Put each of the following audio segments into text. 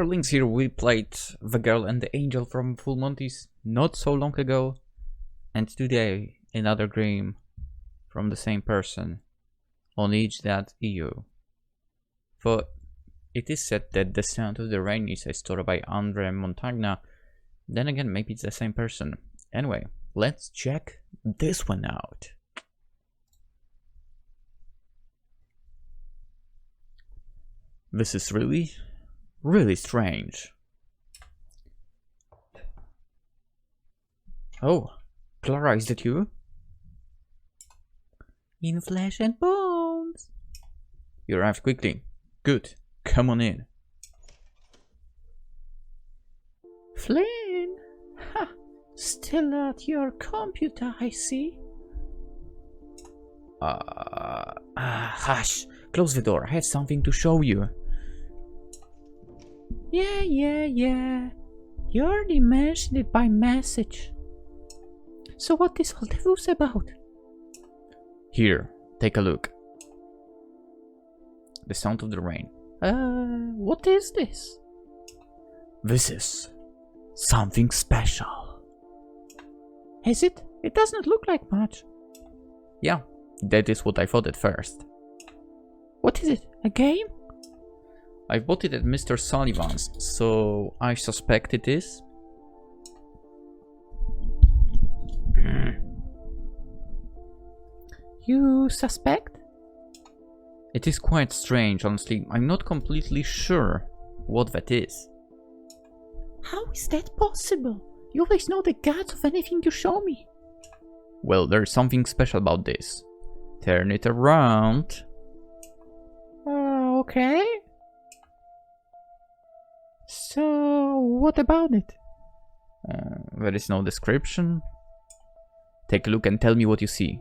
there, Lynx here. We played The Girl and the Angel from fullmontis not so long ago. And today, another game from the same person on itch.io. For it is said that The Sound of the Rain is a story by Andre Montagna. Then again, maybe it's the same person. Anyway, let's check this one out. This is really strange. Oh, Clara, is that you? In flesh and bones. You arrived quickly. Good. Come on in. Flynn? Ha! Still at your computer, I see. Hush. Close the door. I have something to show you. Yeah. You already mentioned it by message. So what is all the fuss about? Here, take a look. The Sound of the Rain. What is this? This is something special. Is it? It doesn't look like much. Yeah, that is what I thought at first. What is it? A game? I bought it at Mr. Sullivan's, so I suspect it is. You suspect? It is quite strange, honestly. I'm not completely sure what that is. How is that possible? You always know the guts of anything you show me. Well, there's something special about this. Turn it around. Okay. So, what about it? There is no description. Take a look and tell me what you see.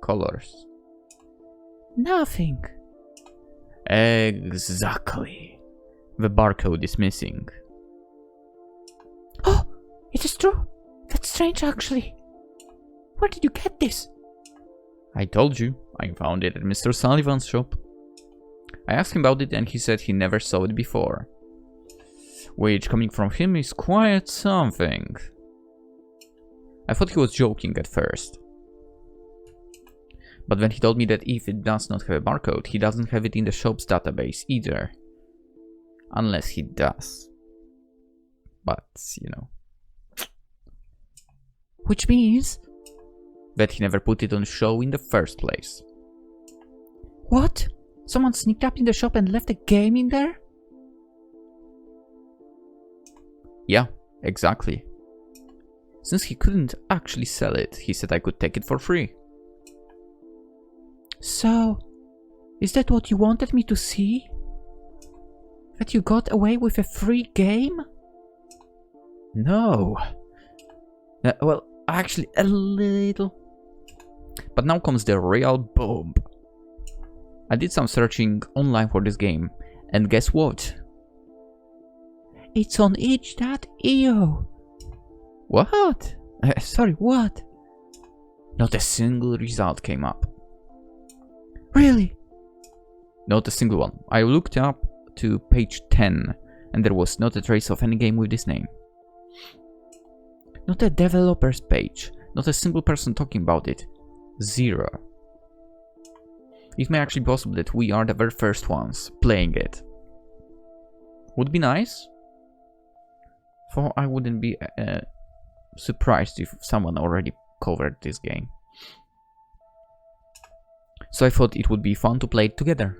Colors. Nothing. Exactly. The barcode is missing. Oh, it is true. That's strange, actually. Where did you get this? I told you. I found it at Mr. Sullivan's shop. I asked him about it and he said he never saw it before. Which, coming from him, is quite something. I thought he was joking at first. But then he told me that if it does not have a barcode, he doesn't have it in the shop's database either. Unless he does. But, you know. Which means? That he never put it on show in the first place. What? Someone sneaked up in the shop and left a game in there? Yeah, exactly. Since he couldn't actually sell it, he said I could take it for free. So, is that what you wanted me to see? That you got away with a free game? No. Well, actually, a little. But now comes the real bomb. I did some searching online for this game, and guess what? It's on itch.io. What? Sorry, what? Not a single result came up. Really? Not a single one. I looked up to page 10 and there was not a trace of any game with this name. Not a developer's page. Not a single person talking about it. Zero. It may actually be possible that we are the very first ones playing it. Would be nice. For I wouldn't be surprised if someone already covered this game. So I thought it would be fun to play it together.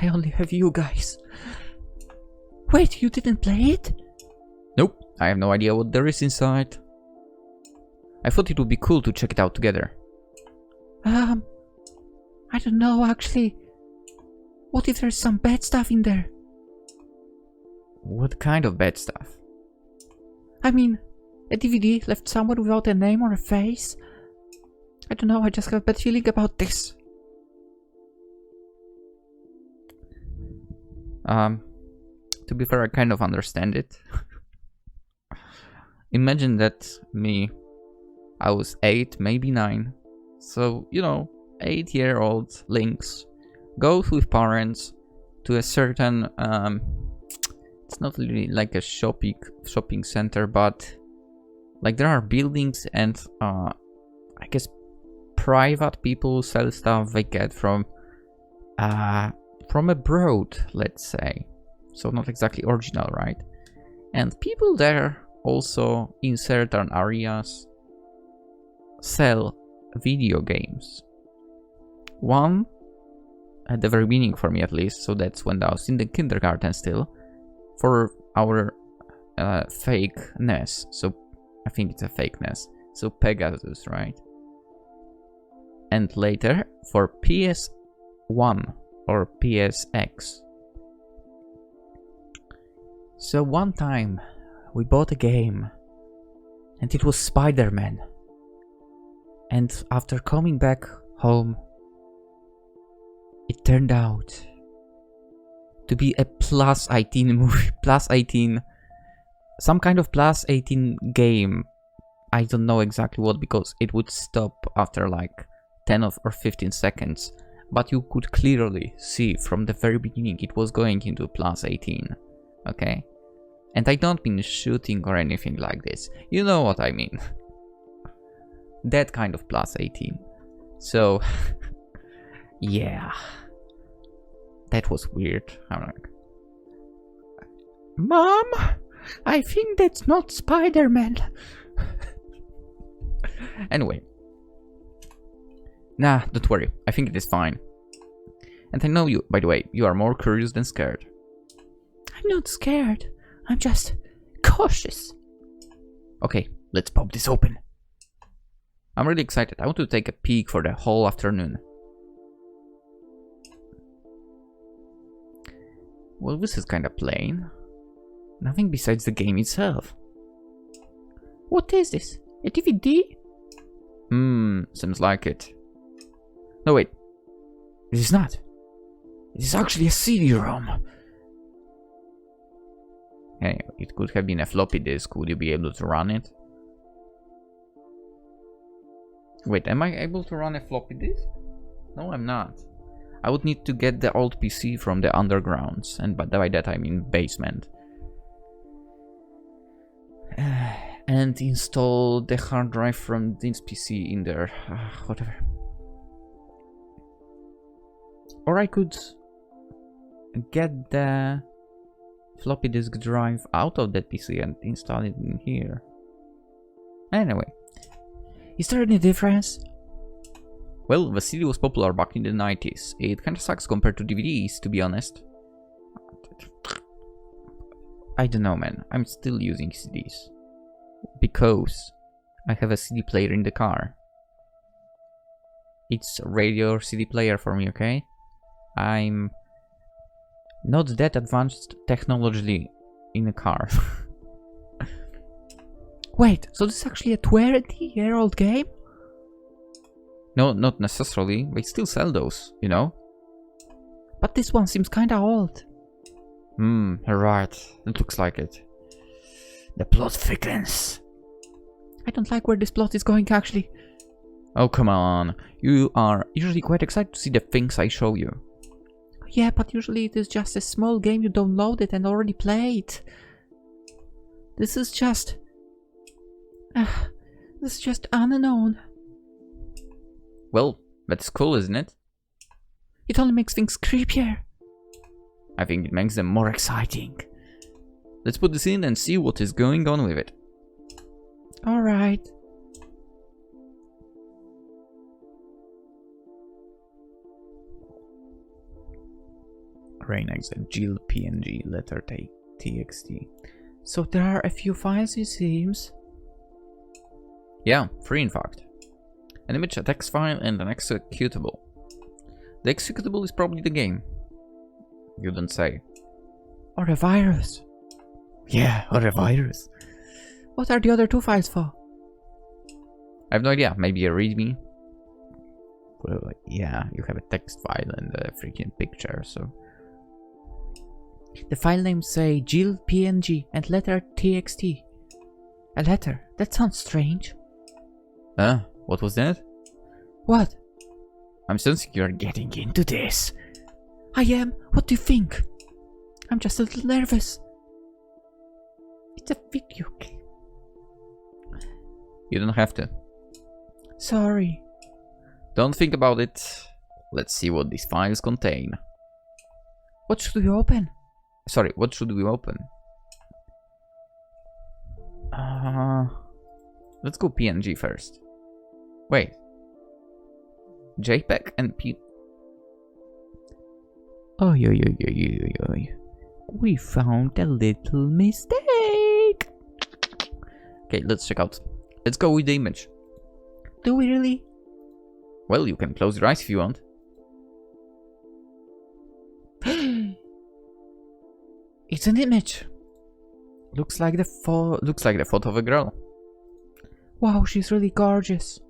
I only have you guys. Wait, you didn't play it? Nope, I have no idea what there is inside. I thought it would be cool to check it out together. I don't know actually. What if there's some bad stuff in there? What kind of bad stuff? I mean, a DVD left somewhere without a name or a face. I don't know, I just have a bad feeling about this. To be fair, I kind of understand it. Imagine that me, I was 8, maybe 9. So, you know, 8-year-old Lynx goes with parents to a certain it's not really like a shopping center, but like there are buildings and I guess private people sell stuff they get from abroad, let's say. So not exactly original, right? And people there also in certain areas sell video games. One at the very beginning for me at least, so that's when I was in the kindergarten still, for our fake NES. So I think it's a fake NES. So Pegasus, right? And later for PS1 or PSX. So one time we bought a game and it was Spider-Man. And after coming back home, it turned out to be a +18 movie, +18, some kind of +18 game. I don't know exactly what, because it would stop after like 10 or 15 seconds. But you could clearly see from the very beginning it was going into +18, okay? And I don't mean shooting or anything like this. You know what I mean. That kind of +18. So, yeah. That was weird. I'm like, Mom, I think that's not Spider-Man. Anyway. Nah, don't worry. I think it is fine. And I know you, by the way, you are more curious than scared. I'm not scared. I'm just cautious. Okay, let's pop this open. I'm really excited. I want to take a peek for the whole afternoon. Well, this is kinda plain. Nothing besides the game itself. What is this? A DVD? Seems like it. No, wait. It is not. It is actually a CD-ROM. Hey, it could have been a floppy disk. Would you be able to run it? Wait, am I able to run a floppy disk? No, I'm not. I would need to get the old PC from the undergrounds, and by that I mean basement. And install the hard drive from this PC in there. Whatever. Or I could get the floppy disk drive out of that PC and install it in here. Anyway. Is there any difference? Well, the CD was popular back in the 90s. It kinda sucks compared to DVDs, to be honest. I don't know, man. I'm still using CDs. Because I have a CD player in the car. It's a radio or CD player for me, okay? I'm not that advanced technologically in a car. Wait, so this is actually a 20-year-old game? No, not necessarily. They still sell those, you know? But this one seems kinda old. Right. It looks like it. The plot thickens. I don't like where this plot is going, actually. Oh, come on. You are usually quite excited to see the things I show you. Yeah, but usually it is just a small game you download it and already play it. This is just... this is just unknown. Well, that's cool, isn't it? It only makes things creepier. I think it makes them more exciting. Let's put this in and see what is going on with it. Alright. Ren'Py and Jill PNG letter TXT. So there are a few files, it seems. Yeah, 3 in fact. An image, a text file, and an executable. The executable is probably the game. You don't say. Or a virus. Yeah, or a virus. What are the other 2 files for? I have no idea. Maybe a readme. Well, yeah, you have a text file and a freaking picture, so... The file names say Jill PNG and letter TXT. A letter? That sounds strange. What was that? What? I'm sensing you're getting into this. I am. What do you think? I'm just a little nervous. It's a video game. You don't have to. Sorry. Don't think about it. Let's see what these files contain. What should we open? Sorry, what should we open? Let's go PNG first. Wait. JPEG and P... Oy, oy, oy, oy, oy, oy. We found a little mistake. Okay, let's check out. Let's go with the image. Do we really? Well, you can close your eyes if you want. It's an image. Looks like the photo of a girl. Wow, she's really gorgeous.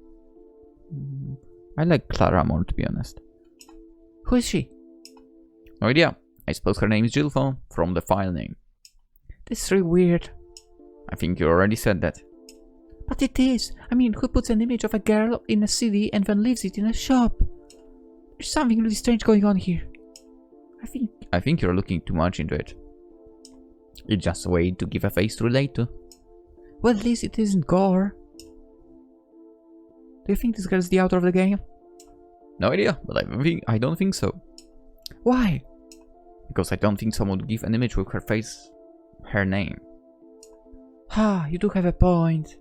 I like Clara more, to be honest. Who is she? No idea. I suppose her name is Jilfo from the file name. This is really weird. I think you already said that. But it is. I mean, who puts an image of a girl in a city and then leaves it in a shop? There's something really strange going on here. I think you're looking too much into it. It's just a way to give a face to relate to. Well, at least it isn't gore. Do you think this girl is the author of the game? No idea, but I don't think so. Why? Because I don't think someone would give an image with her face, her name. Ah, you do have a point.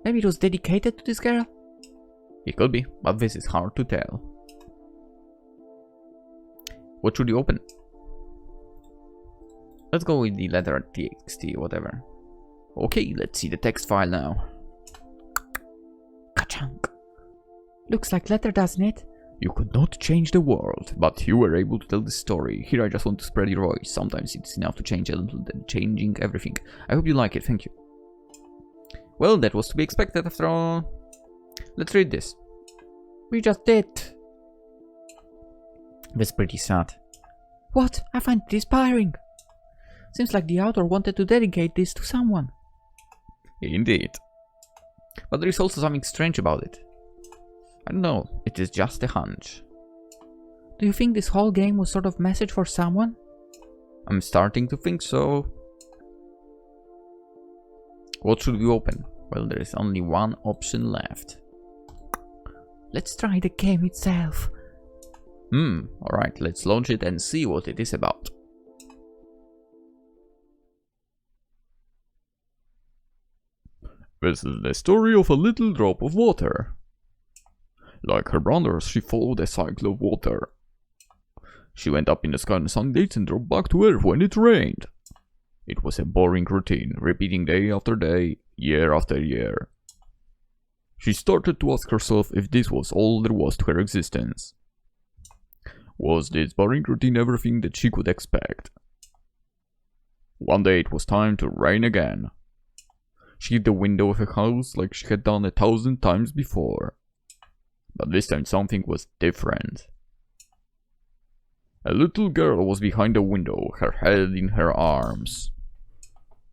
Maybe it was dedicated to this girl? It could be, but this is hard to tell. What should you open? Let's go with the letter.txt, whatever. Okay, let's see the text file now. Ka-chunk. Looks like letter, doesn't it? You could not change the world, but you were able to tell the story. Here I just want to spread your voice. Sometimes it's enough to change a little than changing everything. I hope you like it, thank you. Well, that was to be expected after all. Let's read this. We just did. That's pretty sad. What? I find it inspiring. Seems like the author wanted to dedicate this to someone. Indeed. But there is also something strange about it. I don't know, it is just a hunch. Do you think this whole game was sort of message for someone? I'm starting to think so. What should we open? Well, there is only one option left. Let's try the game itself. Alright, let's launch it and see what it is about. This is the story of a little drop of water. Like her brothers, she followed a cycle of water. She went up in the sky on sunny days and dropped back to earth when it rained. It was a boring routine, repeating day after day, year after year. She started to ask herself if this was all there was to her existence. Was this boring routine everything that she could expect? One day it was time to rain again. She hit the window of her house like she had done 1,000 times before. But this time something was different. A little girl was behind the window, her head in her arms.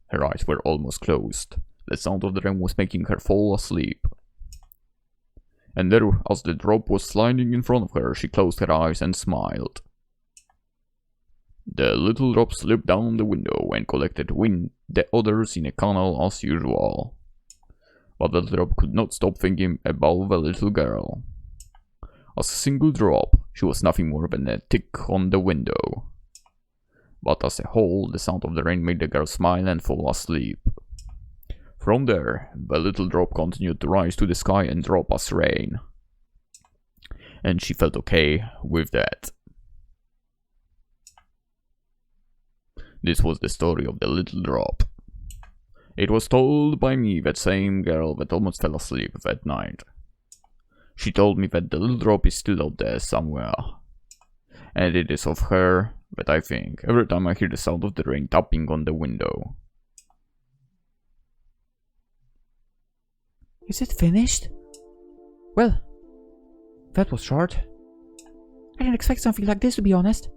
Her eyes were almost closed. The sound of the rain was making her fall asleep. And there, as the drop was sliding in front of her, she closed her eyes and smiled. The little drop slipped down the window and collected the others in a canal as usual. But the drop could not stop thinking about the little girl. As a single drop, she was nothing more than a tick on the window. But as a whole, the sound of the rain made the girl smile and fall asleep. From there, the little drop continued to rise to the sky and drop as rain. And she felt okay with that. This was the story of the little drop. It was told by me, that same girl that almost fell asleep that night. She told me that the little drop is still out there somewhere. And it is of her that I think every time I hear the sound of the rain tapping on the window. Is it finished? Well, that was short. I didn't expect something like this, to be honest.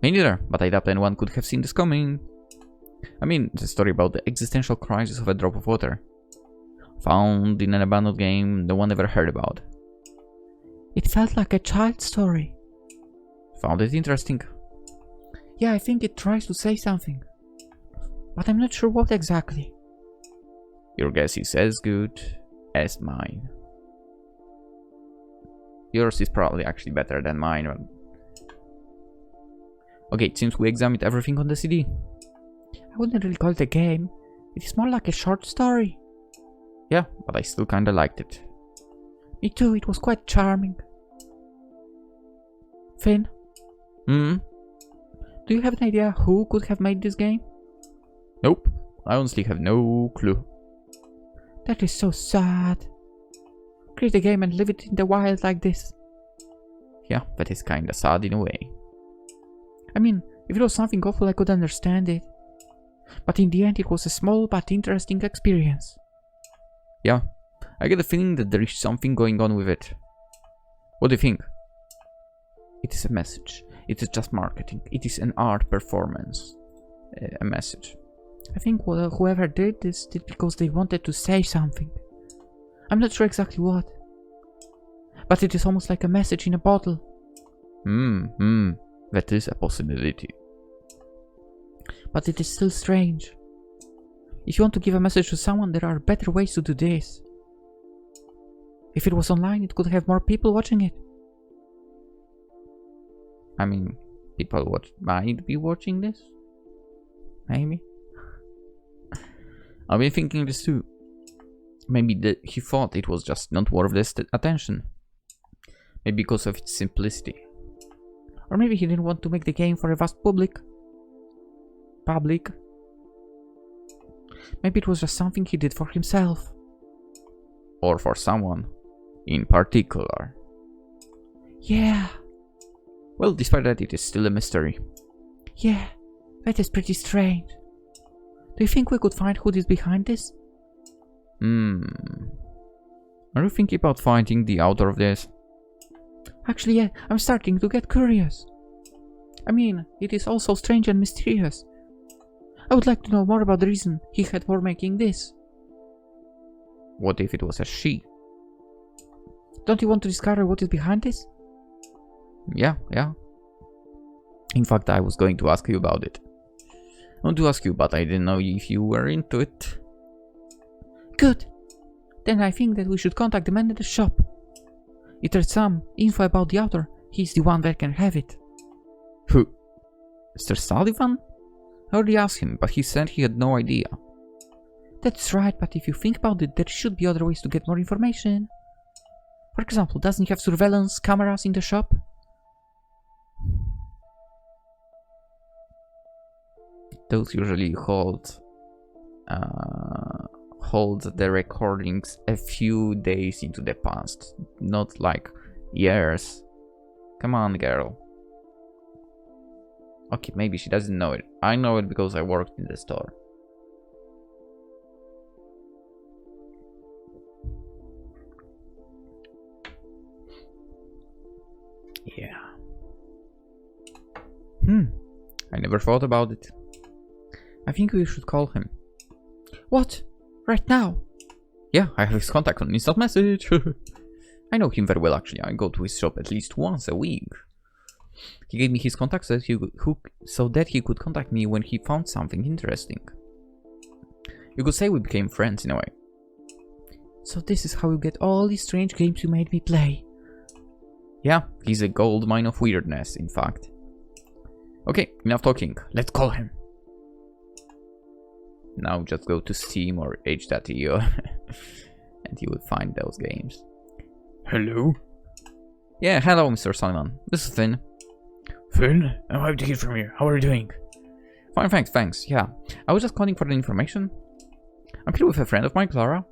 Me neither, but I doubt anyone could have seen this coming. I mean, it's a story about the existential crisis of a drop of water. Found in an abandoned game no one ever heard about. It felt like a child's story. Found it interesting. Yeah, I think it tries to say something. But I'm not sure what exactly. Your guess is as good as mine. Yours is probably actually better than mine. But... okay, it seems we examined everything on the CD. I wouldn't really call it a game. It is more like a short story. Yeah, but I still kinda liked it. Me too, it was quite charming. Finn? Hmm? Do you have an idea who could have made this game? Nope. I honestly have no clue. That is so sad. Create a game and leave it in the wild like this. Yeah, that is kinda sad in a way. I mean, if it was something awful I could understand it. But in the end it was a small but interesting experience. Yeah, I get the feeling that there is something going on with it. What do you think? It is a message. It is just marketing. It is an art performance. A message. I think whoever did this did because they wanted to say something. I'm not sure exactly what. But it is almost like a message in a bottle. That is a possibility. But it is still strange. If you want to give a message to someone, there are better ways to do this. If it was online, it could have more people watching it. I mean, people might be watching this. Maybe. I've been thinking this too. Maybe he thought it was just not worth this attention. Maybe because of its simplicity. Or maybe he didn't want to make the game for a vast public. Maybe it was just something he did for himself. Or for someone in particular. Yeah. Well, despite that, it is still a mystery. Yeah, that is pretty strange. Do you think we could find who is behind this? Are you thinking about finding the author of this? Actually, yeah, I'm starting to get curious. I mean, it is all so strange and mysterious. I would like to know more about the reason he had for making this. What if it was a she? Don't you want to discover what is behind this? Yeah. In fact, I was going to ask you about it. I want to ask you, but I didn't know if you were into it. Good. Then I think that we should contact the man at the shop. If there's some info about the author, he's the one that can have it. Who? Mr. Sullivan? I already asked him, but he said he had no idea. That's right, but if you think about it, there should be other ways to get more information. For example, doesn't he have surveillance cameras in the shop? Those usually hold the recordings a few days into the past, not like years. Come on, girl. Okay, maybe she doesn't know it. I know it because I worked in the store. Yeah. I never thought about it. I think we should call him. What? Right now? Yeah, I have his contact on instant message. I know him very well, actually. I go to his shop at least once a week. He gave me his contact so that he could contact me when he found something interesting. You could say we became friends in a way. So this is how you get all these strange games you made me play. Yeah, he's a gold mine of weirdness, in fact. Okay, enough talking. Let's call him. Now just go to Steam or H.io and you will find those games. Hello? Yeah, hello, Mr. Sullivan. This is Finn. Finn? I'm happy to hear from you. How are you doing? Fine, thanks. Yeah, I was just calling for the information. I'm here with a friend of mine, Clara.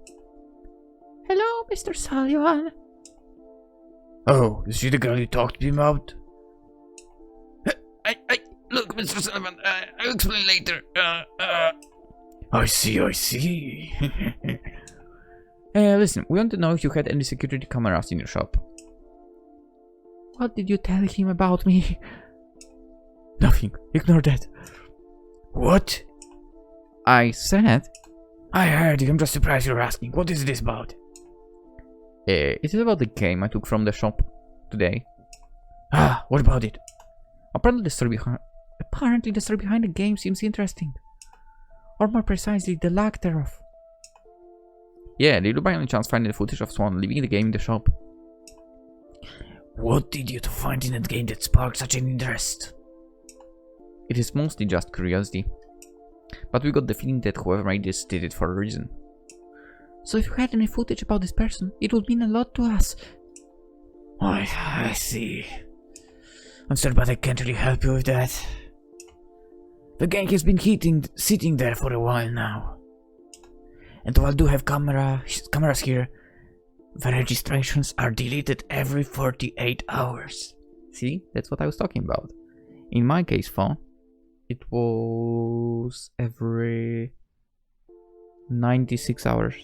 Hello, Mr. Sullivan. Oh, is she the girl you talked to me about? Look, Mr. Sullivan, I'll explain later. I see. Listen, we want to know if you had any security cameras in your shop. What did you tell him about me? Nothing. Ignore that. What? I said... I heard you. I'm just surprised you're asking. What is this about? It is about the game I took from the shop. today. Ah, what about it? Apparently the story behind the game seems interesting. Or more precisely, the lack thereof. Yeah, did you by any chance find any footage of someone leaving the game in the shop? What did you find in that game that sparked such an interest? It is mostly just curiosity. But we got the feeling that whoever made this did it for a reason. So if you had any footage about this person, it would mean a lot to us. I see. I'm sorry, but I can't really help you with that. The gang has been sitting there for a while now. And while I do have cameras here, the registrations are deleted every 48 hours. See, that's what I was talking about. In my case, phone, it was every 96 hours.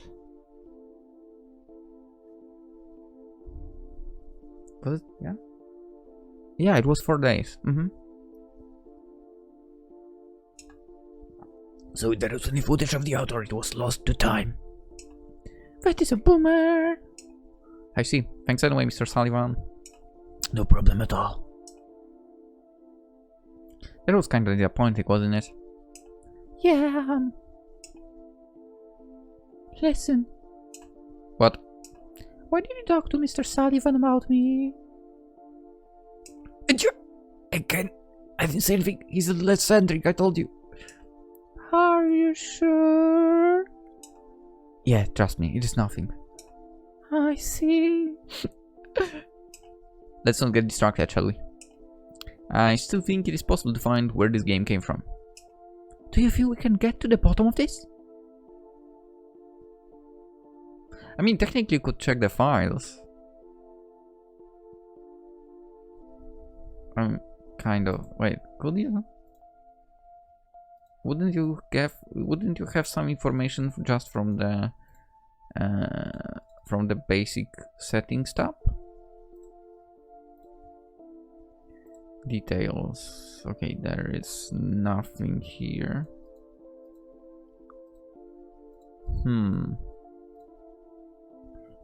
Was it? Yeah? Yeah, it was 4 days. So if there was any footage of the author, it was lost to time. That is a boomer! I see. Thanks anyway, Mr. Sullivan. No problem at all. That was kind of disappointing, wasn't it? Yeah. Listen. What? Why did you talk to Mr. Sullivan about me? I didn't say anything. He's a little eccentric, I told you. Are you sure? Yeah, trust me, it is nothing. I see. Let's not get distracted, shall we? I still think it is possible to find where this game came from. Do you think we can get to the bottom of this? I mean, technically you could check the files. Kind of. Wait, could you? Wouldn't you have some information just from the basic settings tab? Details. Okay, there is nothing here.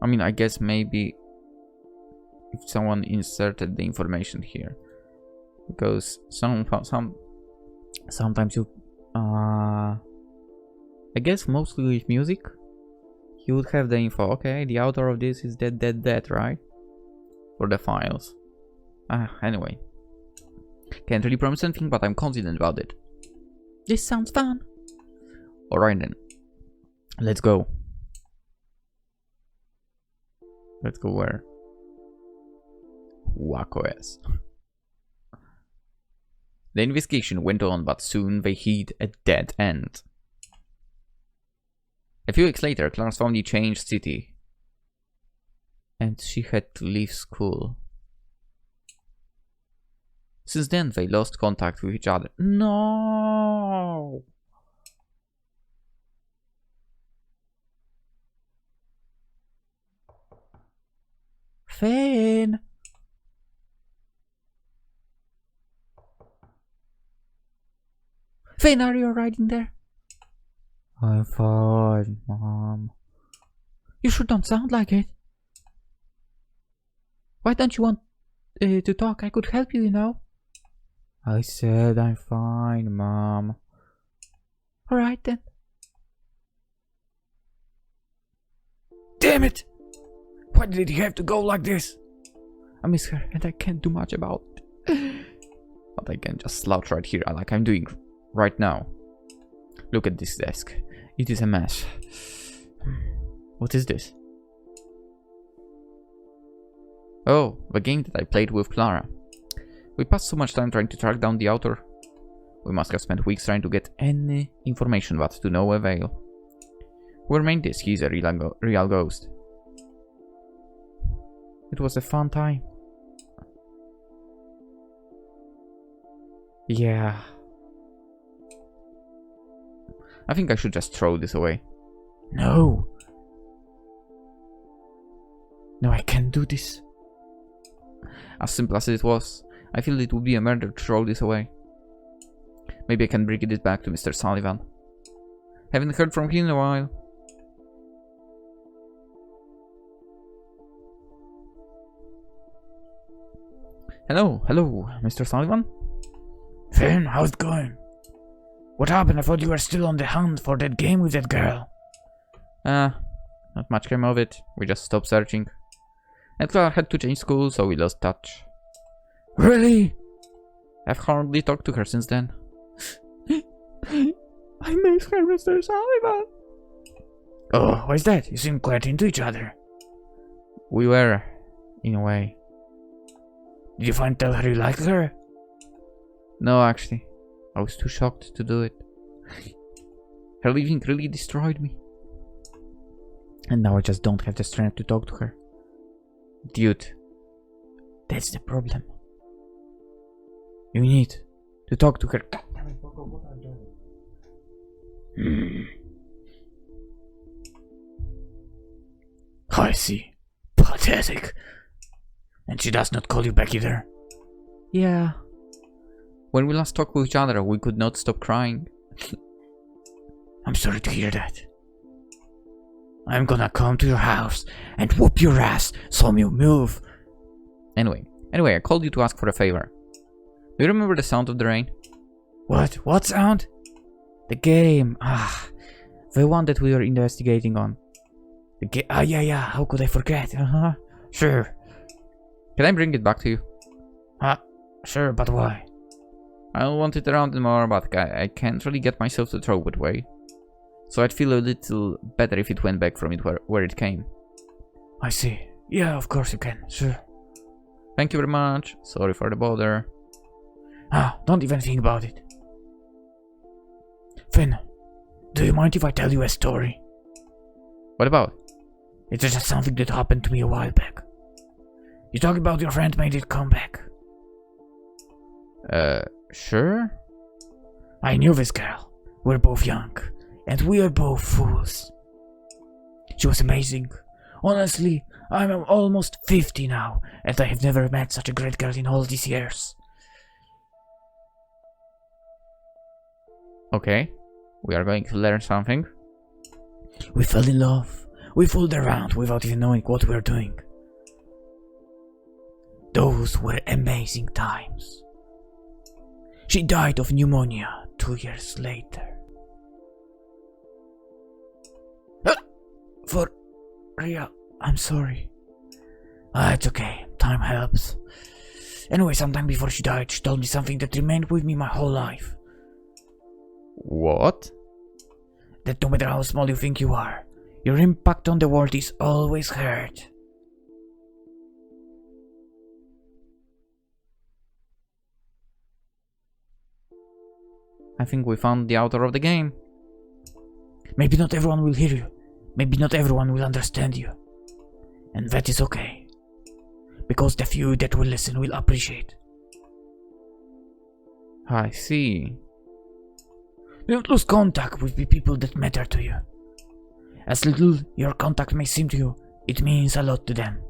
I mean, I guess maybe if someone inserted the information here, because sometimes you I guess mostly with music you would have the info. Okay, the author of this is that, right? For the files. Anyway, can't really promise anything, but I'm confident about it. This sounds fun. Alright then, let's go. Let's go where? WacoS. The investigation went on, but soon they hit a dead end. A few weeks later, Clara's family changed city, and she had to leave school. Since then, they lost contact with each other. No! Finn! Finn, are you alright in there? I'm fine, Mom. You sure don't sound like it. Why don't you want to talk? I could help you, you know. I said I'm fine, Mom. Alright then. Damn it! Why did he have to go like this? I miss her and I can't do much about it. But I can just slouch right here like I'm doing right now. Look at this desk. It is a mess. What is this? Oh, the game that I played with Clara. We passed so much time trying to track down the author. We must have spent weeks trying to get any information, but to no avail. Whoever made this, he's a real ghost. It was a fun time. Yeah. I think I should just throw this away. No. No, I can't do this. As simple as it was, I feel it would be a murder to throw this away. Maybe I can bring it back to Mr. Sullivan. Haven't heard from him in a while. Hello, Mr. Sullivan. Finn, how's it going? What happened? I thought you were still on the hunt for that game with that girl. Not much came of it. We just stopped searching. And Clara had to change school, so we lost touch. Really? I've hardly talked to her since then. I miss her, Mr. Sullivan. Oh, why is that? You seem quite into each other. We were, in a way. Did you find tell her you like her? No, actually. I was too shocked to do it. Her leaving really destroyed me. And now I just don't have the strength to talk to her. Dude, that's the problem. You need to talk to her. I see. Pathetic. And she does not call you back either? Yeah. When we last talked with each other, we could not stop crying. I'm sorry to hear that. I'm gonna come to your house and whoop your ass so you move. Anyway, I called you to ask for a favor. Do you remember the sound of the rain? What? What sound? The game. The one that we were investigating on. Yeah. How could I forget? Sure. Can I bring it back to you? Sure, but why? I want it around more, but I can't really get myself to throw it away. So I'd feel a little better if it went back from it where it came. I see. Yeah, of course you can. Sure. Thank you very much. Sorry for the bother. Don't even think about it. Finn, do you mind if I tell you a story? What about? It's just something that happened to me a while back. You talk about your friend made it come back. Sure? I knew this girl. We're both young. And we are both fools. She was amazing. Honestly, I'm almost 50 now, and I have never met such a great girl in all these years. Okay, we are going to learn something. We fell in love. We fooled around without even knowing what we were doing. Those were amazing times. She died of pneumonia 2 years later. For real, I'm sorry. It's okay, time helps. Anyway, sometime before she died, she told me something that remained with me my whole life. What? That no matter how small you think you are, your impact on the world is always heard. I think we found the author of the game. Maybe not everyone will hear you. Maybe not everyone will understand you. And that is okay. Because the few that will listen will appreciate. I see. Do not lose contact with the people that matter to you. As little your contact may seem to you, it means a lot to them.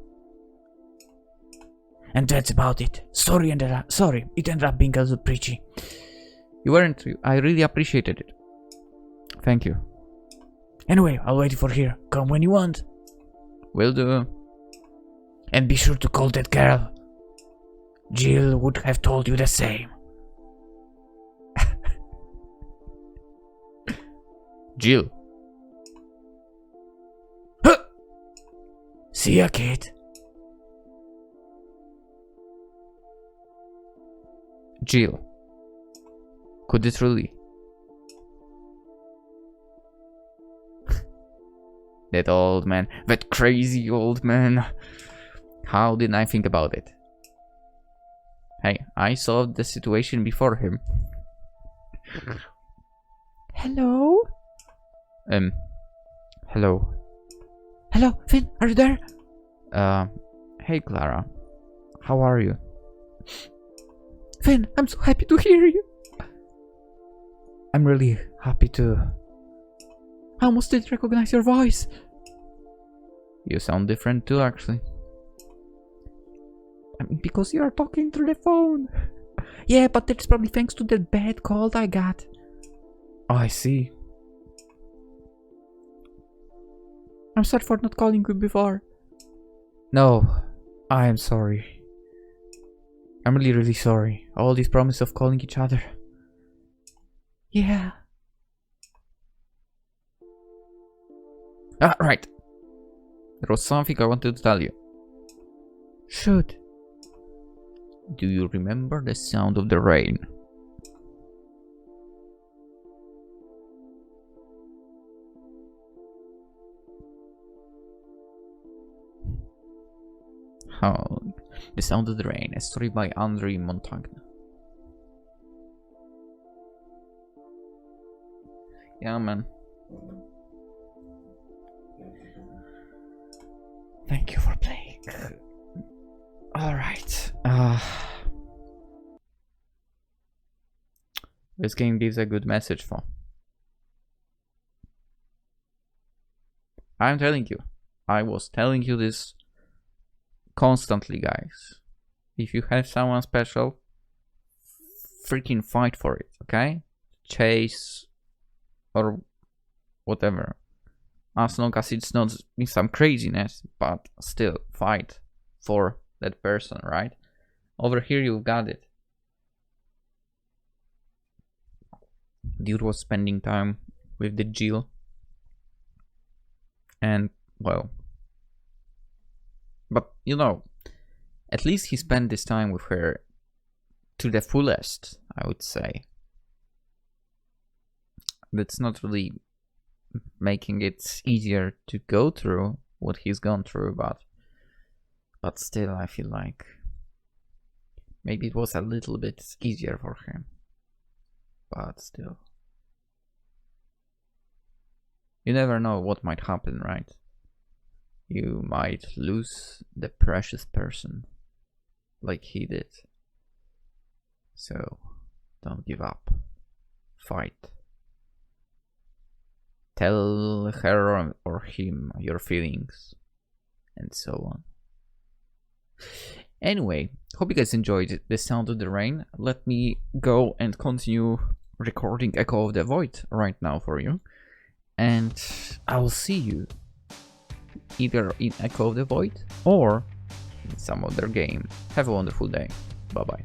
And that's about it. Sorry, it ended up being a little preachy. You weren't. I really appreciated it. Thank you. Anyway, I'll wait for here. Come when you want. Will do. And be sure to call that girl. Jill would have told you the same. Jill. See ya, kid. Jill. Could it really? That old man. That crazy old man. How didn't I think about it? Hey, I solved the situation before him. Hello? Hello. Hello, Finn, are you there? Hey Clara. How are you? Finn, I'm so happy to hear you. I'm really happy to... I almost didn't recognize your voice. You sound different too, actually. I mean, because you are talking through the phone. Yeah, but that's probably thanks to the bad cold I got. Oh, I see. I'm sorry for not calling you before. No, I am sorry. I'm really, really sorry. All these promises of calling each other. Yeah. Ah, right. There was something I wanted to tell you. Shoot. Do you remember the sound of the rain? How? The Sound of the Rain, a story by Andrei Montagne. Yeah, man. Thank you for playing. Alright. This game gives a good message for. I'm telling you. I was telling you this constantly, guys. If you have someone special, freaking fight for it, okay? Chase or whatever. As long as it's not some craziness, but still fight for that person, right? Over here you've got it. Dude was spending time with the Jill. And, well, but you know, at least he spent this time with her to the fullest, I would say. That's not really making it easier to go through what he's gone through, but still I feel like maybe it was a little bit easier for him. But still. You never know what might happen, right? You might lose the precious person like he did. So don't give up. Fight. Tell her or him your feelings and so on. Anyway, hope you guys enjoyed the Sound of the Rain. Let me go and continue recording Echo of the Void right now for you. And I'll see you either in Echo of the Void or in some other game. Have a wonderful day. Bye bye.